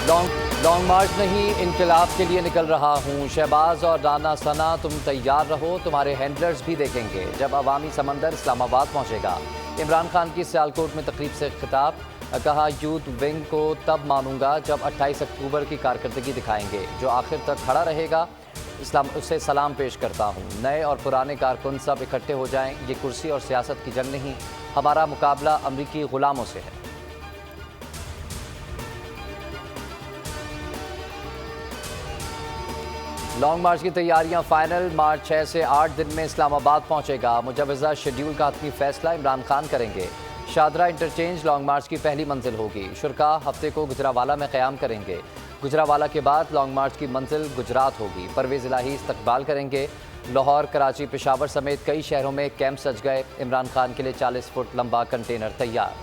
Long march نہیں، انقلاب کے لیے نکل رہا ہوں. شہباز اور رانا ثنا تم تیار رہو، تمہارے ہینڈلرز بھی دیکھیں گے جب عوامی سمندر اسلام آباد پہنچے گا. عمران خان کی سیالکوٹ میں تقریب سے خطاب، کہا یوتھ ونگ کو تب مانوں گا جب 28 اکتوبر کی کارکردگی دکھائیں گے. جو آخر تک کھڑا رہے گا اسے سلام پیش کرتا ہوں. نئے اور پرانے کارکن سب اکٹھے ہو جائیں. یہ کرسی اور سیاست کی جنگ نہیں، ہمارا مقابلہ امریکی غلاموں سے ہے. لانگ مارچ کی تیاریاں فائنل. مارچ 6 سے 8 دن میں اسلام آباد پہنچے گا. مجوزہ شیڈیول کا حتمی فیصلہ عمران خان کریں گے. شادرہ انٹرچینج لانگ مارچ کی پہلی منزل ہوگی. شرکاء ہفتے کو گجرانوالہ میں قیام کریں گے. گجرانوالہ کے بعد لانگ مارچ کی منزل گجرات ہوگی. پرویز الہی استقبال کریں گے. لاہور، کراچی، پشاور سمیت کئی شہروں میں کیمپ سج گئے. عمران خان کے لیے 40 فٹ لمبا کنٹینر تیار.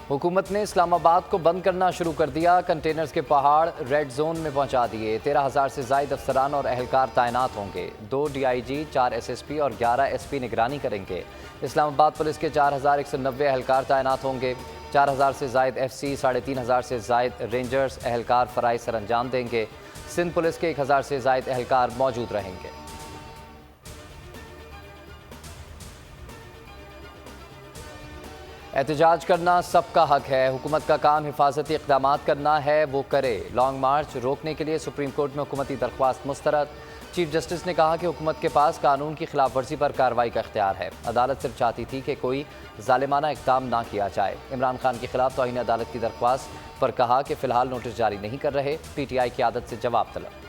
حکومت نے اسلام آباد کو بند کرنا شروع کر دیا. کنٹینرز کے پہاڑ ریڈ زون میں پہنچا دیے. 13,000 سے زائد افسران اور اہلکار تعینات ہوں گے. 2 DIG، 4 SSP اور 11 SP نگرانی کریں گے. اسلام آباد پولیس کے 4,190 اہلکار تعینات ہوں گے. 4,000 سے زائد FC، 3,500 سے زائد رینجرز اہلکار فرائض سر انجام دیں گے. سندھ پولیس کے 1,000 سے زائد اہلکار موجود رہیں گے. احتجاج کرنا سب کا حق ہے. حکومت کا کام حفاظتی اقدامات کرنا ہے، وہ کرے. لانگ مارچ روکنے کے لیے سپریم کورٹ میں حکومتی درخواست مسترد. چیف جسٹس نے کہا کہ حکومت کے پاس قانون کی خلاف ورزی پر کارروائی کا اختیار ہے. عدالت صرف چاہتی تھی کہ کوئی ظالمانہ اقدام نہ کیا جائے. عمران خان کے خلاف توہین عدالت کی درخواست پر کہا کہ فی الحال نوٹس جاری نہیں کر رہے. PTI کی عادت سے جواب طلب.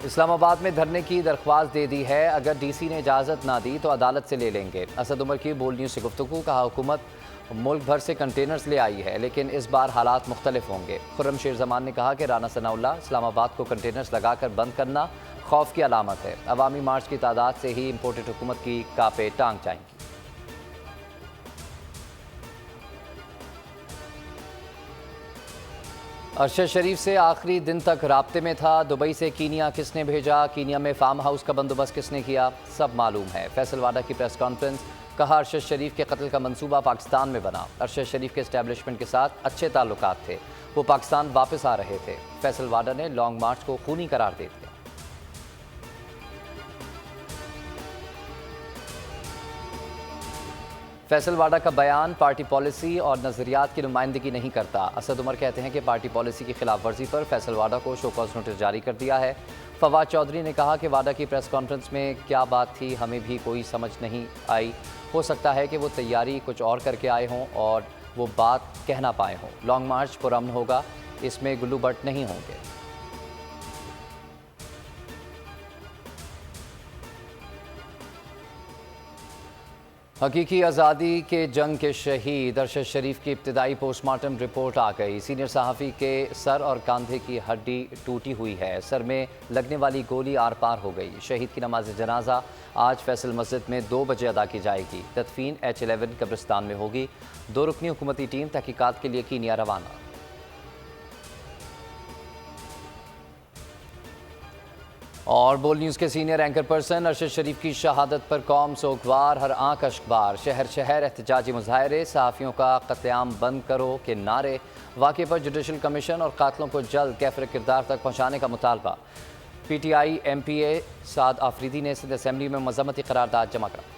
اسلام آباد میں دھرنے کی درخواست دے دی ہے. اگر DC نے اجازت نہ دی تو عدالت سے لے لیں گے. اسد عمر کی بول نیوز سے گفتگو. کہا حکومت ملک بھر سے کنٹینرز لے آئی ہے لیکن اس بار حالات مختلف ہوں گے. خرم شیر زمان نے کہا کہ رانا ثناء اللہ اسلام آباد کو کنٹینرز لگا کر بند کرنا خوف کی علامت ہے. عوامی مارچ کی تعداد سے ہی امپورٹڈ حکومت کی کاپیں ٹانگ جائیں گی. ارشد شریف سے آخری دن تک رابطے میں تھا. دبئی سے کینیا کس نے بھیجا؟ کینیا میں فارم ہاؤس کا بندوبست کس نے کیا؟ سب معلوم ہے. فیصل واڈا کی پریس کانفرنس. کہا ارشد شریف کے قتل کا منصوبہ پاکستان میں بنا. ارشد شریف کے اسٹیبلشمنٹ کے ساتھ اچھے تعلقات تھے، وہ پاکستان واپس آ رہے تھے. فیصل واڈا نے لانگ مارچ کو خونی قرار دے دیا. فیصل واڈا کا بیان پارٹی پالیسی اور نظریات کی نمائندگی نہیں کرتا. اسد عمر کہتے ہیں کہ پارٹی پالیسی کی خلاف ورزی پر فیصل واڈا کو شو کاز نوٹس جاری کر دیا ہے. فواد چودھری نے کہا کہ واڈا کی پریس کانفرنس میں کیا بات تھی ہمیں بھی کوئی سمجھ نہیں آئی. ہو سکتا ہے کہ وہ تیاری کچھ اور کر کے آئے ہوں اور وہ بات کہہ نہ پائے ہوں. لانگ مارچ پرامن ہوگا، اس میں گلو بٹ نہیں ہوں گے. حقیقی آزادی کے جنگ کے شہید ارشد شریف کی ابتدائی پوسٹ مارٹم رپورٹ آ گئی. سینئر صحافی کے سر اور کاندھے کی ہڈی ٹوٹی ہوئی ہے. سر میں لگنے والی گولی آر پار ہو گئی. شہید کی نماز جنازہ آج فیصل مسجد میں 2 بجے ادا کی جائے گی. تدفین H11 قبرستان میں ہوگی. 2 رکنی حکومتی ٹیم تحقیقات کے لیے کینیا روانہ. اور بول نیوز کے سینئر اینکر پرسن ارشد شریف کی شہادت پر قوم سوگوار، ہر آنکھ اشکبار. شہر شہر احتجاجی مظاہرے. صحافیوں کا قتل عام بند کرو کے نعرے. واقعے پر جوڈیشل کمیشن اور قاتلوں کو جلد کیفر کردار تک پہنچانے کا مطالبہ. PTI MPA سعد آفریدی نے سندھ اسمبلی میں مذمتی قرارداد جمع کرا.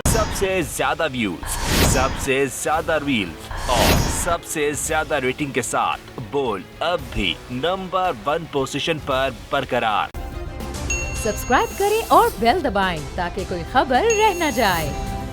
سب سے زیادہ ویوز، سب سے زیادہ ریلز اور سب سے زیادہ ریٹنگ کے ساتھ بول اب بھی نمبر 1 پوزیشن پر برقرار. سبسکرائب کریں اور بیل دبائیں تاکہ کوئی خبر رہ نہ جائے.